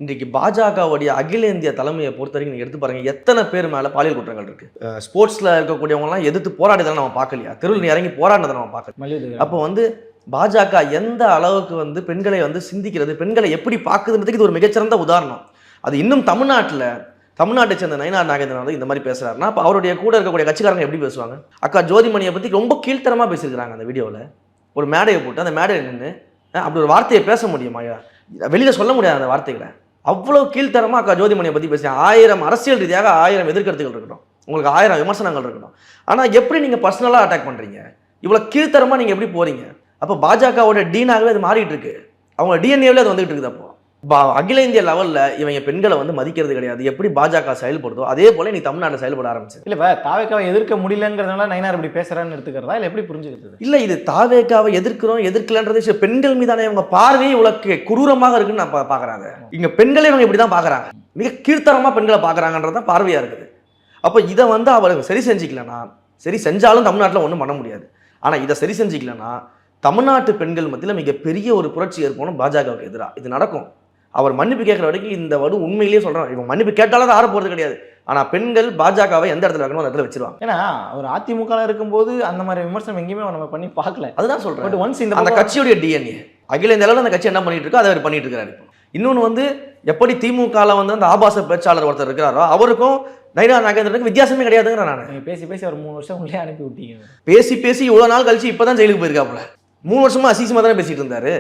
இன்றைக்கு பாஜகவுடைய அகில இந்திய தலைமையை பொறுத்த வரைக்கும் நீங்க எடுத்து பாருங்க எத்தனை பேர் மேல பாலியல் குற்றங்கள் இருக்கு. ஸ்போர்ட்ஸ்ல இருக்கக்கூடியவங்க எல்லாம் எதிர்த்து போராடிதான் நம்ம பார்க்கலையா, தெருவில் இறங்கி போராடினதை நம்ம பார்க்கல. அப்போ பாஜக எந்த அளவுக்கு பெண்களை சிந்திக்கிறது, பெண்களை எப்படி பார்க்குதுன்றதுக்கு இது ஒரு மிகச்சிறந்த உதாரணம். அது இன்னும் தமிழ்நாட்டை சேர்ந்த நயினார் நாகேந்திரன் இந்த மாதிரி பேசுறாருன்னா அப்போ அவருடைய கூட இருக்கக்கூடிய கட்சிக்காரங்க எப்படி பேசுவாங்க? அக்கா ஜோதிமணியை பத்தி ரொம்ப கீழ்த்தரமா பேசியிருக்கிறாங்க அந்த வீடியோவில். ஒரு மேடையை போட்டு அந்த மேடையை நின்று அப்படி ஒரு வார்த்தையை பேச முடியுமா? வெளியில சொல்ல முடியாது அந்த வார்த்தைகளை. அவ்வளோ கீழ்த்தரமா அக்கா ஜோதிமணியை பற்றி பேசுகிறேன். 1000 அரசியல் ரீதியாக 1000 எதிர்கருத்துகள் இருக்கட்டும், உங்களுக்கு 1000 விமர்சனங்கள் இருக்கட்டும், ஆனால் எப்படி நீங்கள் பர்சனலாக அட்டாக் பண்ணுறீங்க? இவ்வளோ கீழ்த்தரமாக நீங்கள் எப்படி போகிறீங்க? அப்போ பாஜகவோட டீனாகவே அது மாறிட்டு இருக்கு. அவங்க டிஎன்ஏவில் அது வந்துகிட்டு இருக்குது. அப்போ அகில இந்திய லெவலில் இவங்க பெண்களை மதிக்கிறது கிடையாது. எப்படி பாஜக செயல்படுதோ அதே போல நீ தமிழ்நாட்டில் செயல்பட ஆரம்பிச்சு. இல்லை தாவேக்காவை எதிர்க்க முடியலங்கிறதுனால நயினார் இப்படி பேசுறான்னு எடுத்துக்கிறதா இல்லை எப்படி புரிஞ்சுக்கிறது? இல்லை, இது தாவேக்காவை எதிர்க்கலன்றது பெண்கள் மீதான இவங்க பார்வையே இவ்வளோ குரூரமாக இருக்குன்னு நான் பார்க்குறாங்க. இங்கே பெண்களை இவங்க இப்படி தான் பார்க்குறாங்க, மிக கீழ்த்தரமாக பெண்களை பார்க்குறாங்கன்றது தான் பார்வையாக இருக்குது. அப்போ இதை அவருக்கு சரி செஞ்சுக்கலன்னா, சரி செஞ்சாலும் தமிழ்நாட்டில் ஒன்றும் பண்ண முடியாது. ஆனால் இதை சரி செஞ்சுக்கலன்னா தமிழ்நாட்டு பெண்கள் மத்தியில் மிகப்பெரிய ஒரு புரட்சி ஏற்படும் பாஜகவுக்கு எதிராக. இது நடக்கும். அவர் மன்னிப்பு கேட்குற வரைக்கும் இந்த உண்மையிலேயே சொல்கிறார். இவங்க மன்னிப்பு கேட்டாலும் ஆற போகிறது கிடையாது. ஆனால் பெண்கள் பாஜகவை எந்த இடத்துல வைக்கணும் அந்த இடத்துல வச்சிருவாங்க. ஏன்னா அவர் அதிமுக இருக்கும்போது அந்த மாதிரி விமர்சனம் எங்கேயுமே நம்ம பண்ணி பார்க்கல. அதுதான் சொல்கிறேன். பட் ஒன்ஸ் அந்த கட்சியுடைய டிஎன்ஏ அகில இந்த அளவில் அந்த கட்சி என்ன பண்ணிட்டு இருக்கோ அதை அவர் பண்ணிட்டு இருக்காரு. இன்னொன்று எப்படி திமுகவில் அந்த ஆபாச பேச்சாளர் ஒருத்தர் இருக்கிறாரோ அவருக்கும் நயினார் நாகேந்திரனுக்கு வித்தியாசமே கிடையாதுங்கிற நான் பேசி அவர் 3 வருஷம் உள்ளே அனுப்பி விட்டீங்க. பேசி இவ்வளோ நாள் கழிச்சு இப்போ தான் ஜெயிலுக்கு போயிருக்காப்புல. 3 வருஷமா அசிசமாக தானே பேசிட்டு இருந்தாரு.